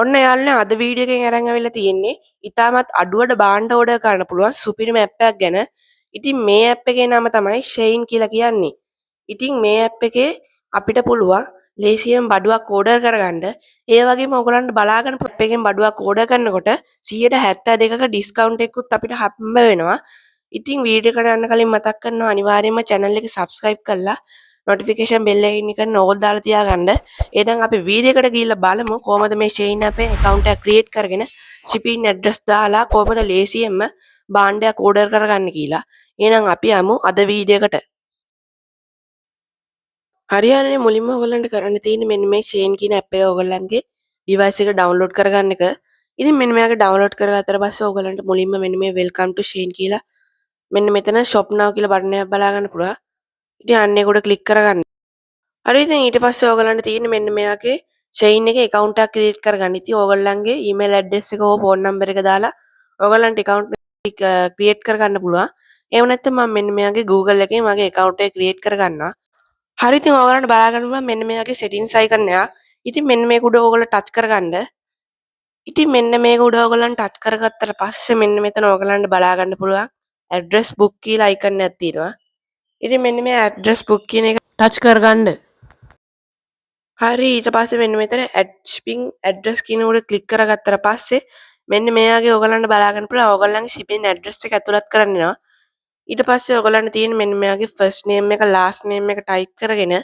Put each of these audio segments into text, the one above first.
ඔන්න යාළුවනේ අද වීඩියෝ එකෙන් අරන් ආවිල්ලා තියෙන්නේ ඉතාමත් අඩුවට භාණ්ඩ ඕඩර් කරන්න පුළුවන් සුපිරිම ඇප් එකක් ගැන. ඉතින් මේ ඇප් එකේ නම තමයි ෂෙයින් කියලා කියන්නේ. ඉතින් මේ ඇප් එකේ අපිට පුළුවන් ලේසියෙන් බඩුවක් ඕඩර් කරගන්න. ඒ වගේම ඔයගලන්ට බලාගන්න ඇප් එකෙන් බඩුවක් ඕඩර් කරනකොට 172ක ඩිස්කවුන්ට් එකකුත් අපිට හම්බ වෙනවා. ඉතින් වීඩියෝ එකට යන්න කලින් මතක් කරනවා අනිවාර්යයෙන්ම channel එක subscribe කරලා notification bell එකකින් කරන ඕල් දාලා තියාගන්න. එහෙනම් අපි වීඩියෝ එකට ගිහිල්ලා බලමු කොහොමද මේ Shein app එකේ account එක create කරගෙන shipping address දාලා කොහොමද ලේසියෙන්ම භාණ්ඩයක් order කරගන්න කියලා. එහෙනම් අපි යමු අද වීඩියෝ එකට. හරියන්නේ මුලින්ම ඔයගලන්ට කරන්න තියෙන්නේ මෙන්න මේ Shein කියන app එක ඔයගලන්ගේ device එක download කරගන්න එක. ඉතින් මෙන්න මේක download කරගත්තට පස්සේ ඔයගලන්ට මුලින්ම මෙන්න මේ welcome to Shein කියලා මෙන්න මෙතන shop now කියලා බටන් එකක් බලා ගන්න පුළුවන්. ඉතින් අන්න ඒක උඩ click කරගන්න. හරි ඉතින් ඊට පස්සේ ඔයගලන්ට තියෙන්නේ මෙන්න මෙයාගේ Shein එකේ account එකක් create කරගන්න. ඉතින් ඔයගලන්ගේ email address එක හෝ phone number එක දාලා ඔයගලන්ට account එක create කරගන්න පුළුවන්. එහෙම නැත්නම් මම මෙන්න මෙයාගේ Google එකේ මගේ account එක create කරගන්නවා. හරි ඉතින් ඔයගලන්ට බලා ගන්න පුළුවන් මෙන්න මෙයාගේ settings icon එක. ඉතින් මෙන්න මේක උඩ ඔයගොල්ලෝ touch කරගන්න. ඉතින් මෙන්න මේක උඩ ඔයගලන් touch කරගත්තට පස්සේ මෙන්න මෙතන ඔයගලන්ට බලා ගන්න පුළුවන් address book කියලා icon එකක් තියෙනවා. ඉතින් මෙන්න මේ address book කියන එක touch කරගන්න. හරි ඊට පස්සේ මෙන්න මෙතන add shipping address කියන උඩ ක්ලික් කරගත්තට පස්සේ මෙන්න මෙයාගේ ඔයගලන්ට බලා ගන්න පුළුවන් ඔයගලන්ගේ shipping address එක ඇතුළත් කරන්න වෙනවා. ඊට පස්සේ ඔයගලන්ට තියෙන මෙන්න මෙයාගේ first name එක last name එක type කරගෙන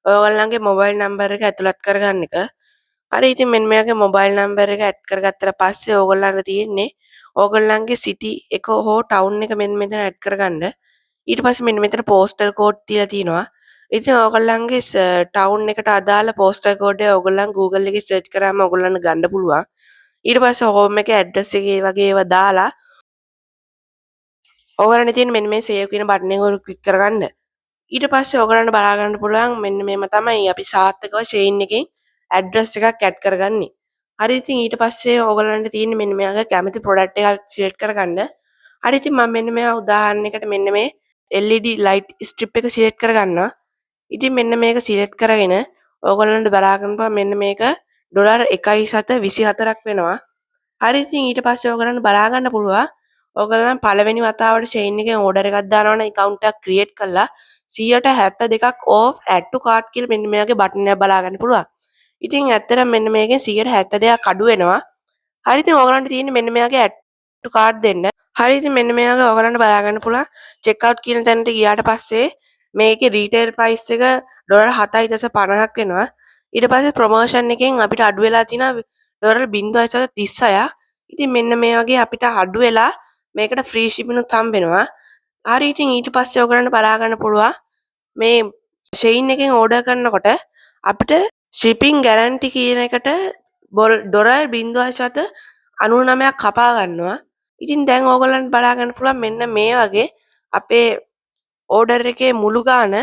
ඔයගලන්ගේ mobile number එක ඇතුළත් කරගන්න එක. හරි ඉතින් මෙන්න මෙයාගේ mobile number එක add කරගත්තට පස්සේ ඔයගලන්ට තියෙන්නේ ඔයගලන්ගේ city එක හෝ town එක මෙන්න මෙතන add කරගන්න. ඊට පස්සේ මෙන්න මෙතන postal code තියලා තියෙනවා. ඉතින් ඔයගොල්ලන්ගේ ටවුන් එකට අදාළ පෝස්ටල් කෝඩ් එක ඔයගොල්ලන් Google එකේ සර්ච් කරාම ඔයගොල්ලන්ට ගන්න පුළුවන්. ඊට පස්සේ හෝම් එකේ ඇඩ්‍රස් එකේ වගේ ඒවා දාලා ඔයගොල්ලන්ට තියෙන මෙන්න මේ සේව් කියන බටන් එක උඩ ක්ලික් කරගන්න. ඊට පස්සේ ඔයගොල්ලන්ට බලා ගන්න පුළුවන් මෙන්න මේම තමයි අපි සාර්ථකව Shein එකෙන් ඇඩ්‍රස් එකක් ඇඩ් කරගන්නේ. හරි ඉතින් ඊට පස්සේ ඔයගොල්ලන්ට තියෙන මෙන්න මෙයාගේ කැමති ප්‍රොඩක්ට් එකක් සිලෙක්ට් කරගන්න. හරි ඉතින් මම මෙන්න මෙයා උදාහරණයකට මෙන්න මේ LED light strip එක සිලෙක්ට් කරගන්නවා. ඉතින් මෙන්න මේක සිලෙක්ට් කරගෙන ඕගොල්ලන්ට බලා ගන්න පුළුවන් මෙන්න මේක ඩොලර් 1.24ක් වෙනවා. හරි ඉතින් ඊට පස්සේ ඕගොල්ලන්ට බලා ගන්න පුළුවන් ඕගොල්ලන් පළවෙනි වතාවට Shein එකෙන් ඕඩර් එකක් දානවනම් account එකක් create කරලා 172ක් off add to cart කියලා මෙන්න මේකේ බටන් එකක් බලා ගන්න පුළුවන්. ඉතින් ඇත්තටම මෙන්න මේකෙන් 172ක් අඩු වෙනවා. හරි ඉතින් ඕගොල්ලන්ට තියෙන්නේ මෙන්න මේකේ add to cart දෙන්න. හරි ඉතින් මෙන්න මේක ඔයගලන්ට බලා ගන්න පුළුවන් check out කියන තැනට ගියාට පස්සේ මේකේ රීටේල් ප්‍රයිස් එක ඩොලර් 7.50ක් වෙනවා. ඊට පස්සේ ප්‍රොමෝෂන් එකෙන් අපිට අඩු වෙලා තියෙනවා ඩොලර් 0.36ක්. ඉතින් මෙන්න මේ වගේ අපිට අඩු වෙලා මේකට ෆ්‍රී shipping උත් හම්බ වෙනවා. හරි ඉතින් ඊට පස්සේ ඔයගලන්ට බලා ගන්න පුළුවන් මේ Shein එකෙන් ඕඩර් කරනකොට අපිට shipping guarantee කියන එකට ඩොලර් 0.99ක් කපා ගන්නවා. ඉතින් දැන් ඕගොල්ලන්ට බලා ගන්න පුළුවන් මෙන්න මේ වගේ අපේ ඕඩර් එකේ මුළු ගාන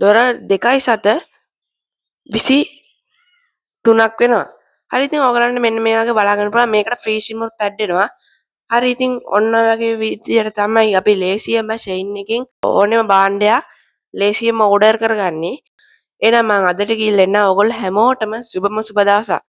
ඩොලර් 2.23ක් වෙනවා. හරි ඉතින් ඕගොල්ලන්ට මෙන්න මේ වගේ බලා ගන්න පුළුවන් මේකට ෆ්‍රී shipping උත් ඇඩ් වෙනවා. හරි ඉතින් ඔන්න ඔයගේ විදියට තමයි අපි ලේසියෙන්ම Shein එකෙන් ඕනෙම භාණ්ඩයක් ලේසියෙන්ම ඕඩර් කරගන්නේ. එහෙනම් මම අදට ගිහිල්ලා එන්න ඕගොල්ලෝ හැමෝටම සුබම සුබ දවසක්.